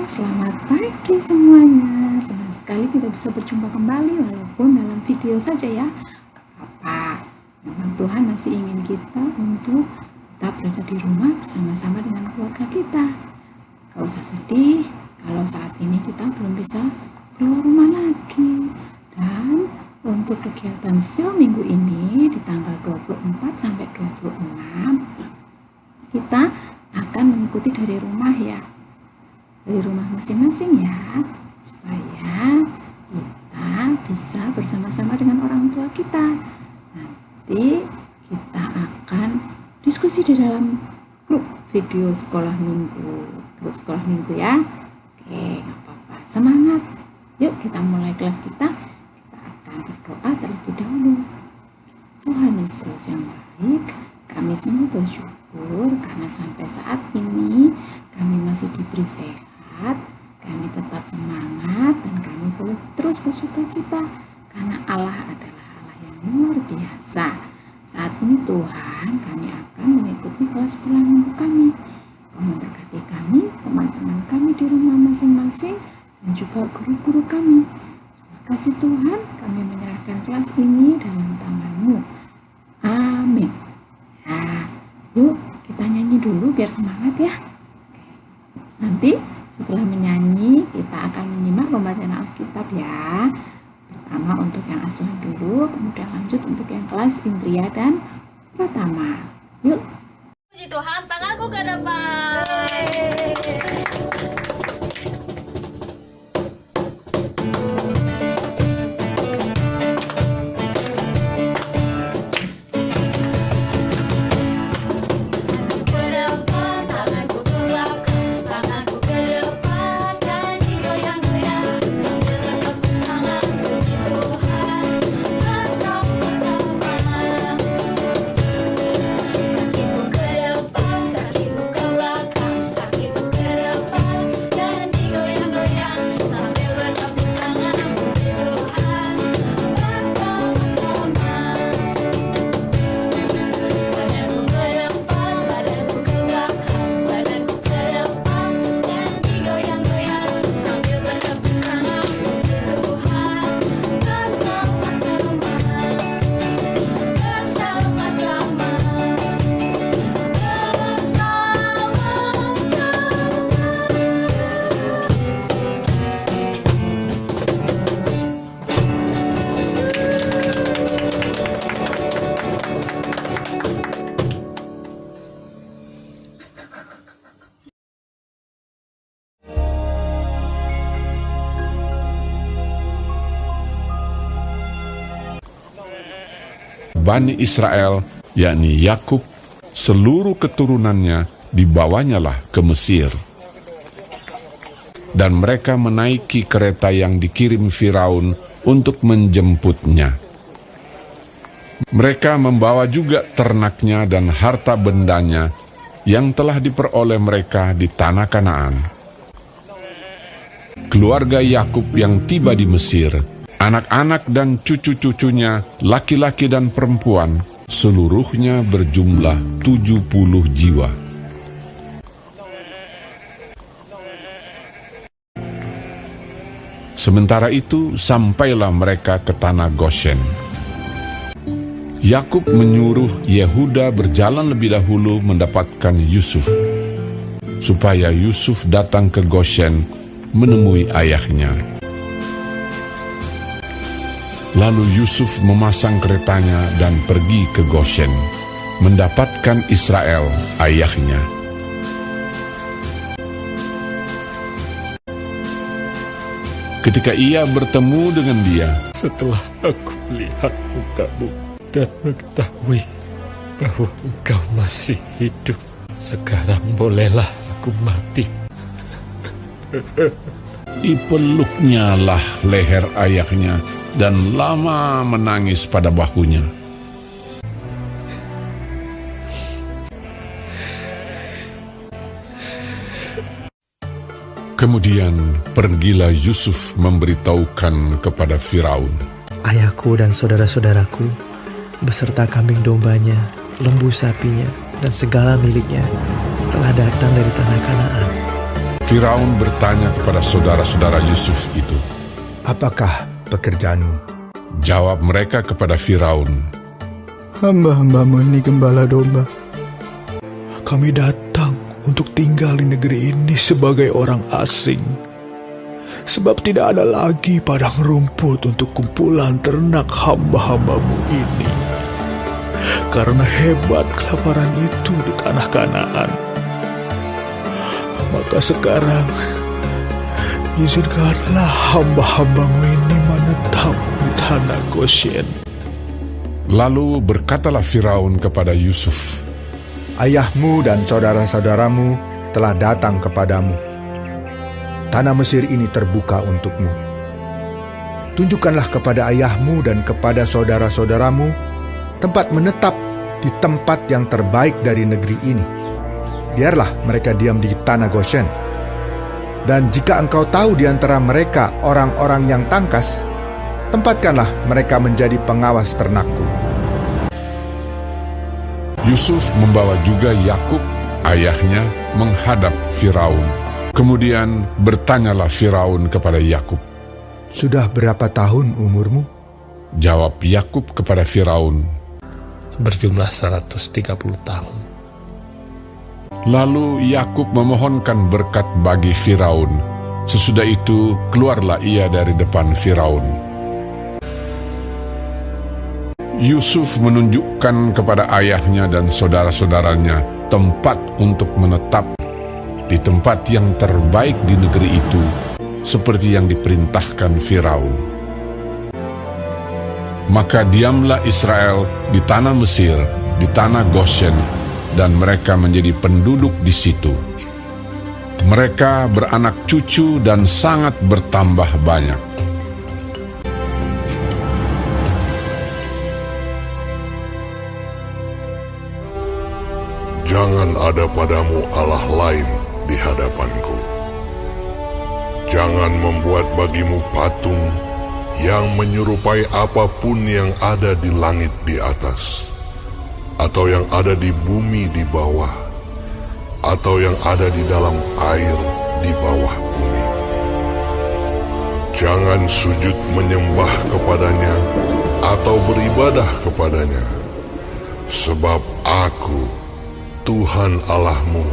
Selamat pagi semuanya. Senang sekali kita bisa berjumpa kembali walaupun dalam video saja ya. Apa? Memang Tuhan masih ingin kita untuk tetap berada di rumah bersama-sama dengan keluarga kita. Gak usah sedih kalau saat ini kita belum bisa keluar rumah lagi. Dan untuk kegiatan Sio minggu ini di tanggal 24 sampai 26 kita akan mengikuti dari rumah ya. Dari rumah masing-masing ya, supaya kita bisa bersama-sama dengan orang tua kita. Nanti kita akan diskusi di dalam grup video sekolah minggu ya. Oke, gak apa-apa, semangat. Yuk kita mulai kelas kita akan berdoa terlebih dahulu. Tuhan Yesus yang baik, kami semua bersyukur karena sampai saat ini kami masih diberi sehat. Kami tetap semangat dan kami boleh terus bersuka-cita karena Allah adalah Allah yang luar biasa. Saat ini Tuhan, kami akan mengikuti kelas sekolah minggu kami. Kau memberkati kami, teman-teman kami di rumah masing-masing dan juga guru-guru kami. Terima kasih Tuhan, kami menyerahkan kelas ini dalam tangan-Mu. Amin. Nah, yuk kita nyanyi dulu biar semangat ya. Nanti setelah menyanyi, kita akan menyimak pembacaan Alkitab ya. Pertama untuk yang asuhan dulu, kemudian lanjut untuk yang kelas Indria dan Pratama. Yuk. Puji Tuhan, tanganku ke depan. Bani Israel, yakni Yakub, seluruh keturunannya dibawanyalah ke Mesir. Dan mereka menaiki kereta yang dikirim Firaun untuk menjemputnya. Mereka membawa juga ternaknya dan harta bendanya yang telah diperoleh mereka di tanah Kanaan. Keluarga Yakub yang tiba di Mesir, anak-anak dan cucu-cucunya, laki-laki dan perempuan, seluruhnya berjumlah 70 jiwa. Sementara itu, sampailah mereka ke tanah Goshen. Yakub menyuruh Yehuda berjalan lebih dahulu mendapatkan Yusuf, supaya Yusuf datang ke Goshen menemui ayahnya. Lalu Yusuf memasang keretanya dan pergi ke Goshen, mendapatkan Israel, ayahnya. Ketika ia bertemu dengan dia, setelah aku melihat mukamu dan mengetahui bahwa engkau masih hidup, sekarang bolehlah aku mati. Dipeluknya lah leher ayahnya dan lama menangis pada bahunya. Kemudian pergilah Yusuf memberitahukan kepada Firaun, ayahku dan saudara-saudaraku beserta kambing dombanya, lembu sapinya, dan segala miliknya telah datang dari tanah Kanaan. Firaun bertanya kepada saudara-saudara Yusuf itu. Apakah pekerjaanmu? Jawab mereka kepada Firaun, Hamba-hambamu ini gembala domba. Kami datang untuk tinggal di negeri ini sebagai orang asing. Sebab tidak ada lagi padang rumput untuk kumpulan ternak hamba-hambamu ini. Karena hebat kelaparan itu di tanah Kanaan. Maka sekarang, izinkanlah hamba-hambamu ini menetap di tanah Goshen. Lalu berkatalah Firaun kepada Yusuf, Ayahmu dan saudara-saudaramu telah datang kepadamu. Tanah Mesir ini terbuka untukmu. Tunjukkanlah kepada ayahmu dan kepada saudara-saudaramu tempat menetap di tempat yang terbaik dari negeri ini. Biarlah mereka diam di tanah Goshen. Dan jika engkau tahu di antara mereka orang-orang yang tangkas, tempatkanlah mereka menjadi pengawas ternakku. Yusuf membawa juga Yakub, ayahnya, menghadap Firaun. Kemudian bertanyalah Firaun kepada Yakub. Sudah berapa tahun umurmu? Jawab Yakub kepada Firaun, Berjumlah 130 tahun. Lalu Yakub memohonkan berkat bagi Firaun. Sesudah itu keluarlah ia dari depan Firaun. Yusuf menunjukkan kepada ayahnya dan saudara-saudaranya tempat untuk menetap di tempat yang terbaik di negeri itu, seperti yang diperintahkan Firaun. Maka diamlah Israel di tanah Mesir, di tanah Goshen, dan mereka menjadi penduduk di situ. Mereka beranak cucu dan sangat bertambah banyak. Jangan ada padamu Allah lain di hadapanku. Jangan membuat bagimu patung yang menyerupai apapun yang ada di langit di atas, atau yang ada di bumi di bawah, atau yang ada di dalam air di bawah bumi. Jangan sujud menyembah kepadanya atau beribadah kepadanya, sebab Aku, Tuhan Allahmu,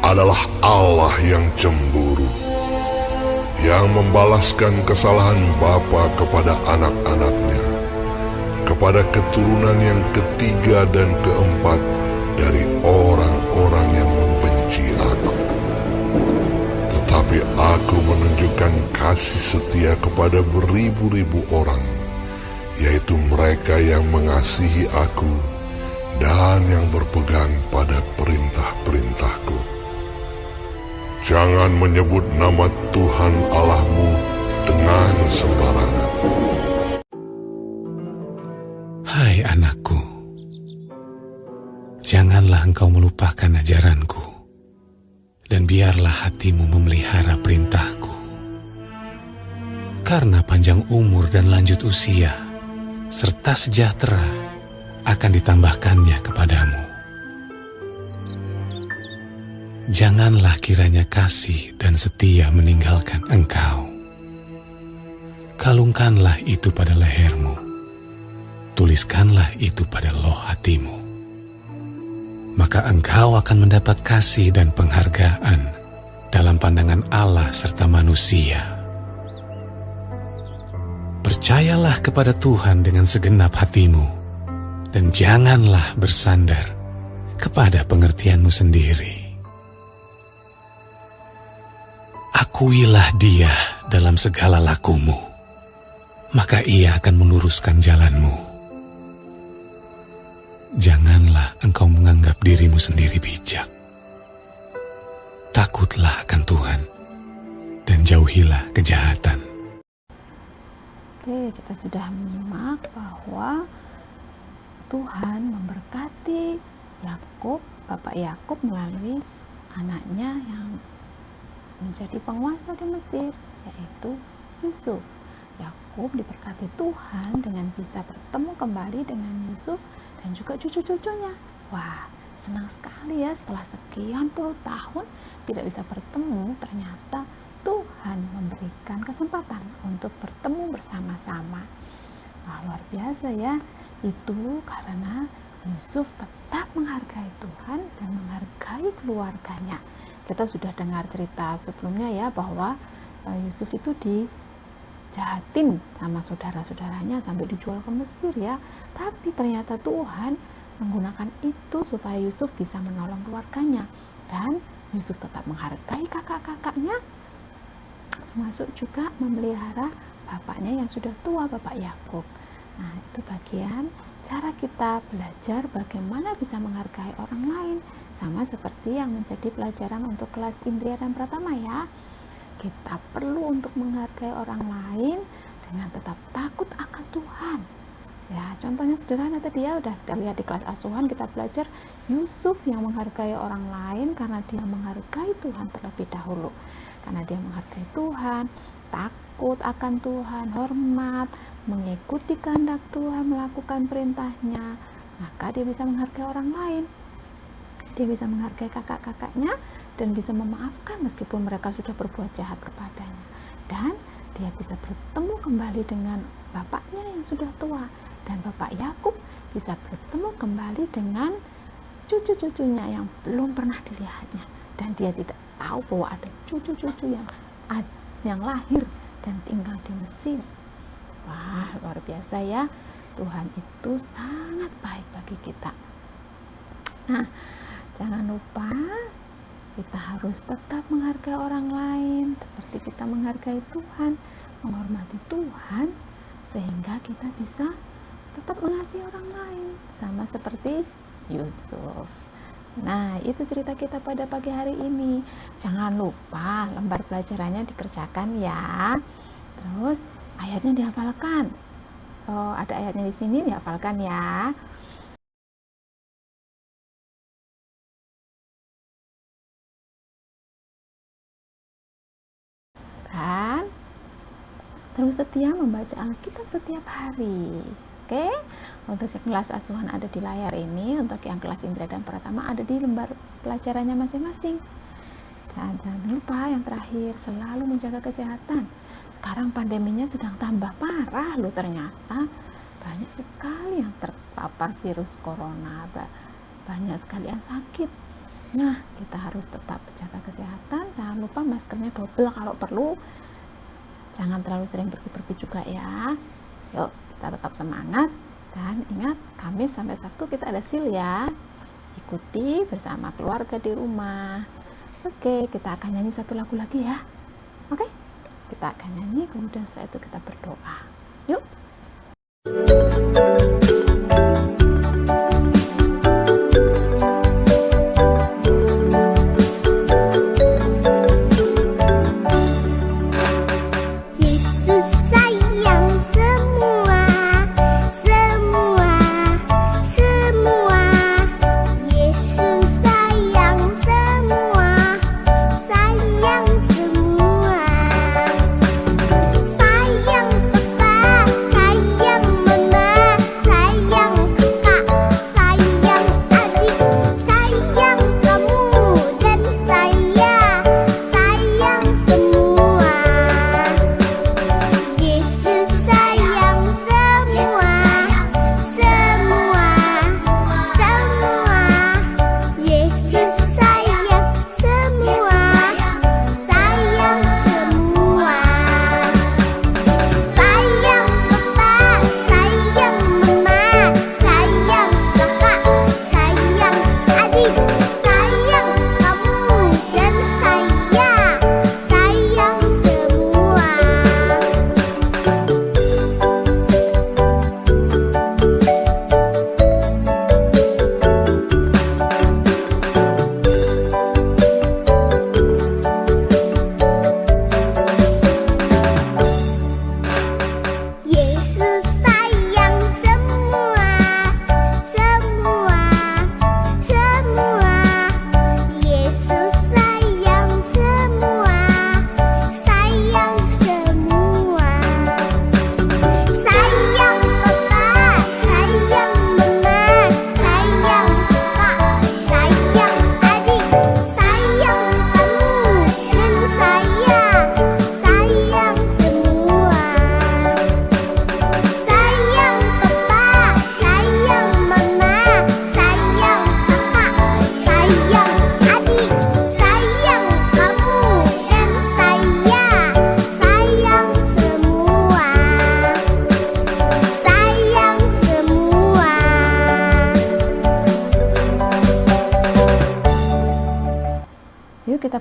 adalah Allah yang cemburu, yang membalaskan kesalahan bapa kepada anak-anaknya, kepada keturunan yang ketiga dan keempat dari orang-orang yang membenci Aku. Tetapi Aku menunjukkan kasih setia kepada beribu-ribu orang, yaitu mereka yang mengasihi Aku dan yang berpegang pada perintah-perintahku. Jangan menyebut nama Tuhan Allahmu dengan sembarangan. Hai anakku, janganlah engkau melupakan ajaranku, dan biarlah hatimu memelihara perintahku. Karena panjang umur dan lanjut usia, serta sejahtera akan ditambahkannya kepadamu. Janganlah kiranya kasih dan setia meninggalkan engkau. Kalungkanlah itu pada lehermu, tuliskanlah itu pada loh hatimu. Maka engkau akan mendapat kasih dan penghargaan dalam pandangan Allah serta manusia. Percayalah kepada Tuhan dengan segenap hatimu, dan janganlah bersandar kepada pengertianmu sendiri. Akuilah Dia dalam segala lakumu, maka Ia akan meluruskan jalanmu. Janganlah engkau menganggap dirimu sendiri bijak. Takutlah akan Tuhan, dan jauhilah kejahatan. Oke, kita sudah menyimak bahwa Tuhan memberkati Yakub, Bapak Yakub melalui anaknya yang menjadi penguasa di Mesir, yaitu Yusuf. Yakub diberkati Tuhan dengan bisa bertemu kembali dengan Yusuf dan juga cucu-cucunya. Wah, senang sekali ya, setelah sekian puluh tahun tidak bisa bertemu, ternyata Tuhan memberikan kesempatan untuk bertemu bersama-sama. Wah, luar biasa ya. Itu karena Yusuf tetap menghargai Tuhan dan menghargai keluarganya. Kita sudah dengar cerita sebelumnya ya, bahwa Yusuf itu dijahatin sama saudara-saudaranya sampai dijual ke Mesir ya. Tapi ternyata Tuhan menggunakan itu supaya Yusuf bisa menolong keluarganya, dan Yusuf tetap menghargai kakak-kakaknya, termasuk juga memelihara bapaknya yang sudah tua, Bapak Yakub. Nah, itu bagian cara kita belajar bagaimana bisa menghargai orang lain, sama seperti yang menjadi pelajaran untuk kelas Indria dan Pratama ya. Kita perlu untuk menghargai orang lain dengan tetap takut akan Tuhan. Ya, contohnya sederhana tadi ya, udah kita lihat di kelas asuhan, kita belajar Yusuf yang menghargai orang lain karena dia menghargai Tuhan terlebih dahulu. Karena dia menghargai Tuhan, takut akan Tuhan, hormat, mengikuti kehendak Tuhan, melakukan perintahnya, maka dia bisa menghargai orang lain. Dia bisa menghargai kakak-kakaknya dan bisa memaafkan meskipun mereka sudah berbuat jahat kepadanya. Dan dia bisa bertemu kembali dengan bapaknya yang sudah tua, dan Bapak Yakub bisa bertemu kembali dengan cucu-cucunya yang belum pernah dilihatnya, dan dia tidak tahu bahwa ada cucu-cucu yang lahir dan tinggal di Mesir. Wah, luar biasa ya. Tuhan itu sangat baik bagi kita. Nah, jangan lupa kita harus tetap menghargai orang lain seperti kita menghargai Tuhan, menghormati Tuhan, sehingga kita bisa tetap mengasihi orang lain, sama seperti Yusuf. Nah, itu cerita kita pada pagi hari ini. Jangan lupa lembar pelajarannya dikerjakan ya. Terus ayatnya dihafalkan. Oh, ada ayatnya di sini, dihafalkan ya. Dan terus setia membaca Alkitab setiap hari. Oke, untuk yang kelas asuhan ada di layar ini, untuk yang kelas Indra dan Pratama ada di lembar pelajarannya masing-masing. Dan jangan lupa yang terakhir, selalu menjaga kesehatan. Sekarang pandeminya sedang tambah parah loh, ternyata banyak sekali yang terpapar virus corona, banyak sekali yang sakit. Nah, kita harus tetap jaga kesehatan, jangan lupa maskernya double kalau perlu. Jangan terlalu sering pergi-pergi juga ya. Yuk, kita tetap semangat, dan ingat, Kamis sampai Sabtu kita ada sil ya. Ikuti bersama keluarga di rumah. Oke, kita akan nyanyi satu lagu lagi ya. Oke, kita akan nyanyi, kemudian setelah itu kita berdoa. Yuk. Sayang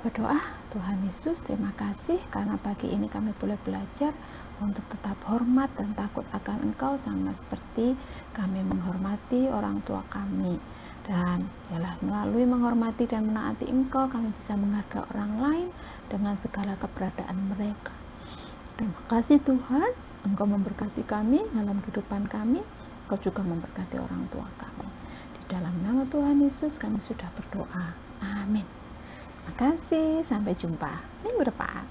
berdoa. Tuhan Yesus, terima kasih karena pagi ini kami boleh belajar untuk tetap hormat dan takut akan Engkau, sama seperti kami menghormati orang tua kami. Dan ialah melalui menghormati dan menaati Engkau, kami bisa menghargai orang lain dengan segala keberadaan mereka. Terima kasih Tuhan, Engkau memberkati kami dalam kehidupan kami, Engkau juga memberkati orang tua kami. Di dalam nama Tuhan Yesus kami sudah berdoa. Amin. Terima kasih, sampai jumpa minggu depan.